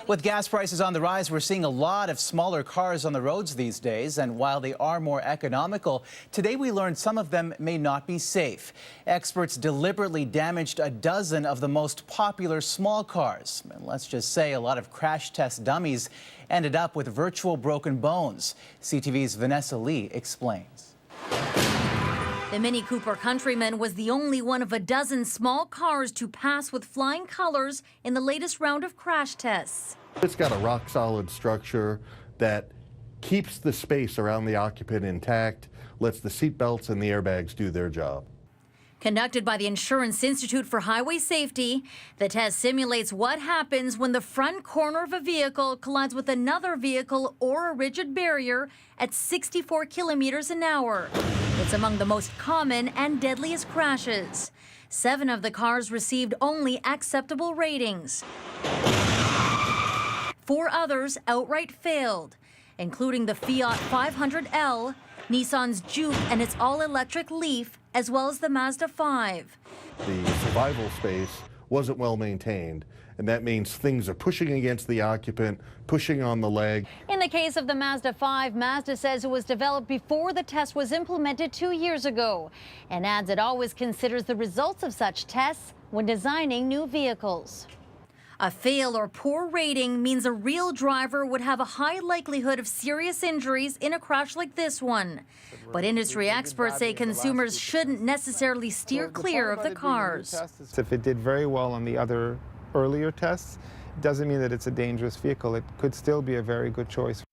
With gas prices on the rise, we're seeing a lot of smaller cars on the roads these days. And while they are more economical, today we learned some of them may not be safe. Experts deliberately damaged a dozen of the most popular small cars. And let's just say a lot of crash test dummies ended up with virtual broken bones. CTV's Vanessa Lee explains. The Mini Cooper Countryman was the only one of a dozen small cars to pass with flying colors in the latest round of crash tests. It's got a rock-solid structure that keeps the space around the occupant intact, lets the seat belts and the airbags do their job. Conducted by the Insurance Institute for Highway Safety, the test simulates what happens when the front corner of a vehicle collides with another vehicle or a rigid barrier at 64 kilometers an hour. It's among the most common and deadliest crashes. 7 of the cars received only acceptable ratings. 4 others outright failed, including the Fiat 500L, Nissan's Juke and its all-electric Leaf, as well as the Mazda 5. The survival space wasn't well maintained, and that means things are pushing against the occupant, pushing on the leg. In the case of the Mazda 5, Mazda says it was developed before the test was implemented 2 years ago, and adds it always considers the results of such tests when designing new vehicles. A fail or poor rating means a real driver would have a high likelihood of serious injuries in a crash like this one. But industry experts say consumers shouldn't necessarily steer clear of the cars. If it did very well on the other earlier tests, it doesn't mean that it's a dangerous vehicle. It could still be a very good choice.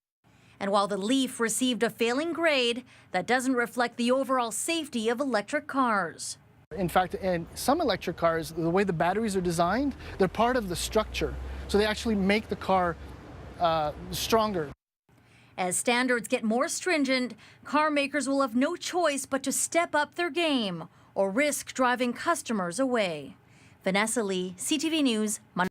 And while the Leaf received a failing grade, that doesn't reflect the overall safety of electric cars. In fact, in some electric cars, the way the batteries are designed, they're part of the structure. So they actually make the car stronger. As standards get more stringent, car makers will have no choice but to step up their game or risk driving customers away. Vanessa Lee, CTV News, Monday.